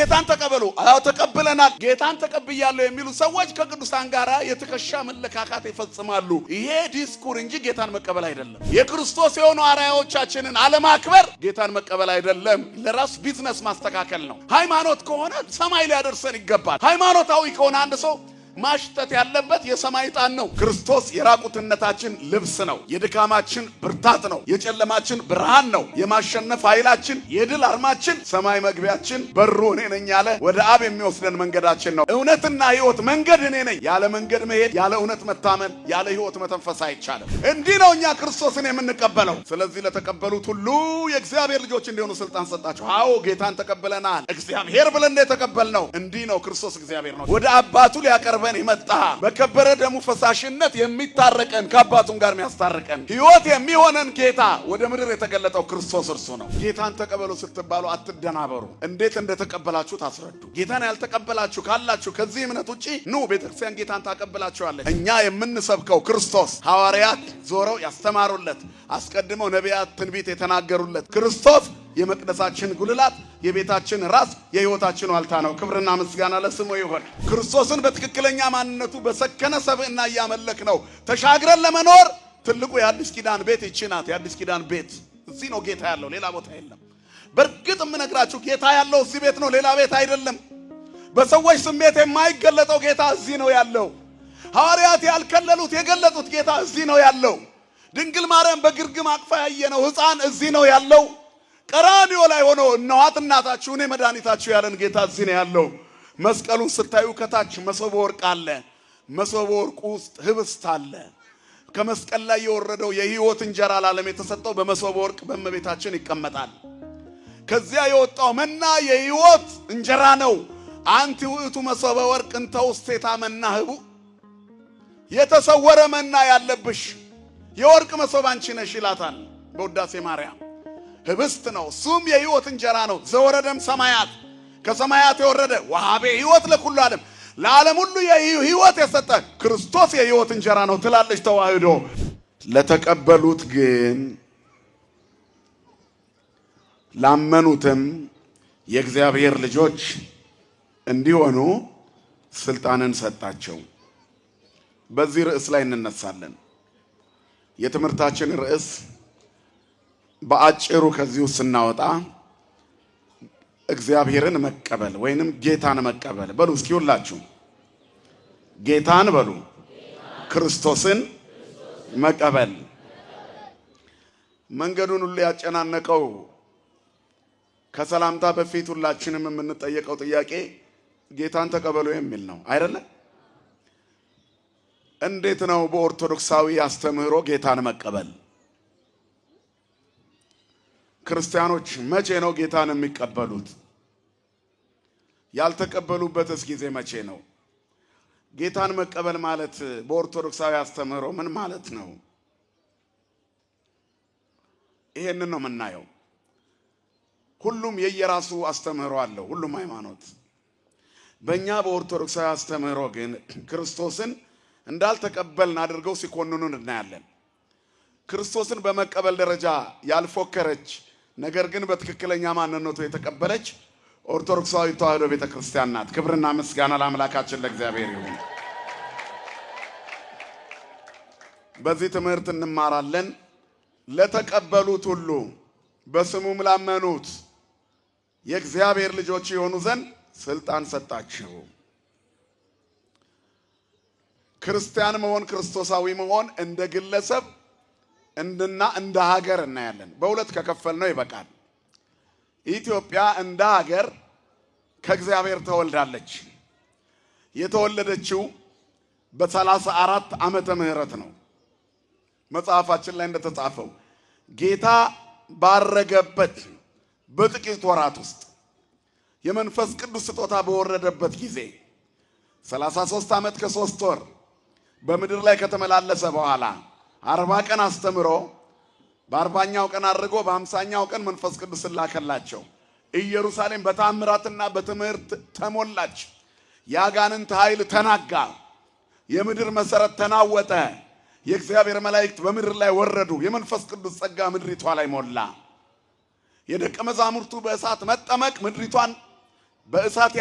ጌታን ተቀበሉ። አዎ ተቀብለናል። ጌታን ተቀብያለሁ የሚሉ ሰዎች ከቅዱሳን ጋር የትከሻ መለካካት ይፈጽማሉ። ይሄ ዲስኩር እንጂ ጌታን መቀበል አይደለም። የክርስቶስ የሆኑ አርአያዎቻችንን አለማክበር ጌታን መቀበል አይደለም። ለራስ ቢዝነስ ማስተካከል ነው። ሃይማኖት ከሆነ ሰማይ ሊያደርሰን ይገባል። ሃይማኖታዊ ከሆነ አንድ ሰው ማሽተት ያለበት የሰማይ ዕጣን ነው። ክርስቶስ የራቁትነታችን ልብስ ነው። የድካማችን ብርታት ነው። የጨለማችን ብርሃን ነው። የማሸነፍ ኃይላችን፣ የድል አርማችን፣ ሰማይ መግቢያችን፣ በሩ እኔ ነኝ ያለ ወደ አብ የሚወስደን መንገዳችን ነው። እውነትና ሕይወት መንገድ እኔ ነኝ። ያለ መንገድ መሄድ፣ ያለ እውነት መታመን፣ ያለ ሕይወት መተንፈስ አይቻልም። እንዲህ ነው እኛ ክርስቶስን የምንቀበለው። ስለዚህ ለተቀበሉት ሁሉ የእግዚአብሔር ልጆች እንዲሆኑ ስልጣን ሰጣቸው። አዎ ጌታን ተቀብለናል። እግዚአብሔር ብለን የተቀበልነው እንዲህ ነው። ክርስቶስ እግዚአብሔር ነው። ወደ አባቱ ሊያቀርበን ይመጣ በከበረ ደሙ ፈሳሽነት የሚታረቀን ከአባቱም ጋር የሚያስታርቀን ሕይወት የሚሆነን ጌታ ወደ ምድር የተገለጠው ክርስቶስ እርሱ ነው። ጌታን ተቀበሉ ስትባሉ አትደናበሩ። እንዴት እንደተቀበላችሁ ታስረዱ። ጌታን ያልተቀበላችሁ ካላችሁ ከዚህ እምነት ውጪ ኑ፣ ቤተክርስቲያን ጌታን ታቀበላችኋለች። እኛ የምንሰብከው ክርስቶስ ሐዋርያት ዞረው ያስተማሩለት፣ አስቀድመው ነቢያት ትንቢት የተናገሩለት ክርስቶስ የመቅደሳችን ጉልላት፣ የቤታችን ራስ፣ የሕይወታችን ዋልታ ነው። ክብርና ምስጋና ለስሙ ይሁን። ክርስቶስን በትክክለኛ ማንነቱ በሰከነ ሰብዕና እያመለክ ነው ተሻግረን ለመኖር ትልቁ የአዲስ ኪዳን ቤት ይቺ ናት። የአዲስ ኪዳን ቤት እዚህ ነው ጌታ ያለው፣ ሌላ ቦታ የለም። በእርግጥ የምነግራችሁ ጌታ ያለው እዚህ ቤት ነው፣ ሌላ ቤት አይደለም። በሰዎች ስሜት የማይገለጠው ጌታ እዚህ ነው ያለው። ሐዋርያት ያልከለሉት የገለጡት ጌታ እዚህ ነው ያለው። ድንግል ማርያም በግርግም አቅፋ ያየነው ሕፃን እዚህ ነው ያለው። ቀራንዮ ላይ ሆኖ እነኋት እናታችሁ እኔ መድኃኒታችሁ ያለን ጌታ እዚህ ነው ያለው። መስቀሉን ስታዩ ከታች መሶበ ወርቅ አለ። መሶበ ወርቁ ውስጥ ህብስት አለ። ከመስቀል ላይ የወረደው የሕይወት እንጀራ ለዓለም የተሰጠው በመሶበ ወርቅ በእመቤታችን ይቀመጣል። ከዚያ የወጣው መና የሕይወት እንጀራ ነው። አንቲ ውእቱ መሶበ ወርቅ እንተ ውስቴታ መና ህቡ። የተሰወረ መና ያለብሽ የወርቅ መሶብ አንቺ ነሽ ይላታል በውዳሴ ማርያም። ህብስት ነው፣ እሱም የሕይወት እንጀራ ነው። ዘወረደም ሰማያት፣ ከሰማያት የወረደ ወሀቤ ሕይወት ለኩሉ ዓለም፣ ለዓለም ሁሉ ሕይወት የሰጠ ክርስቶስ የሕይወት እንጀራ ነው ትላለች ተዋህዶ። ለተቀበሉት ግን ላመኑትም የእግዚአብሔር ልጆች እንዲሆኑ ስልጣንን ሰጣቸው። በዚህ ርዕስ ላይ እንነሳለን። የትምህርታችን ርዕስ በአጭሩ ከዚህ ውስጥ ስናወጣ እግዚአብሔርን መቀበል ወይንም ጌታን መቀበል በሉ። እስኪ ሁላችሁ ጌታን በሉ። ክርስቶስን መቀበል። መንገዱን ሁሉ ያጨናነቀው ከሰላምታ በፊት ሁላችንም የምንጠየቀው ጥያቄ ጌታን ተቀበሉ የሚል ነው አይደለ? እንዴት ነው በኦርቶዶክሳዊ አስተምህሮ ጌታን መቀበል? ክርስቲያኖች መቼ ነው ጌታን የሚቀበሉት? ያልተቀበሉበትስ ጊዜ መቼ ነው? ጌታን መቀበል ማለት በኦርቶዶክሳዊ አስተምህሮ ምን ማለት ነው? ይሄንን ነው የምናየው። ሁሉም የየራሱ አስተምህሮ አለው፣ ሁሉም ሃይማኖት። በእኛ በኦርቶዶክሳዊ አስተምህሮ ግን ክርስቶስን እንዳልተቀበልን አድርገው ሲኮንኑን እናያለን። ክርስቶስን በመቀበል ደረጃ ያልፎከረች ነገር ግን በትክክለኛ ማንነቱ የተቀበለች ኦርቶዶክሳዊ ተዋህዶ ቤተክርስቲያን ናት። ክብርና ምስጋና ለአምላካችን ለእግዚአብሔር ይሁን። በዚህ ትምህርት እንማራለን። ለተቀበሉት ሁሉ በስሙም ላመኑት የእግዚአብሔር ልጆች የሆኑ ዘንድ ስልጣን ሰጣቸው። ክርስቲያን መሆን፣ ክርስቶሳዊ መሆን እንደ ግለሰብ እንደ ሀገር እናያለን። በሁለት ከከፈል ነው ይበቃል። ኢትዮጵያ እንደ ሀገር ከእግዚአብሔር ተወልዳለች። የተወለደችው በ34 ዓመተ ምህረት ነው። መጽሐፋችን ላይ እንደተጻፈው ጌታ ባረገበት በጥቂት ወራት ውስጥ የመንፈስ ቅዱስ ስጦታ በወረደበት ጊዜ 33 ዓመት ከ3 ወር በምድር ላይ ከተመላለሰ በኋላ 40 ቀን አስተምሮ በ40ኛው ቀን አድርጎ በ50ኛው ቀን መንፈስ ቅዱስ ላከላቸው። ኢየሩሳሌም በታምራትና በትምህርት ተሞላች። የአጋንንት ኃይል ተናጋ። የምድር መሰረት ተናወጠ። የእግዚአብሔር መላእክት በምድር ላይ ወረዱ። የመንፈስ ቅዱስ ጸጋ ምድሪቷ ላይ ሞላ። የደቀ መዛሙርቱ በእሳት መጠመቅ ምድሪቷን በእሳት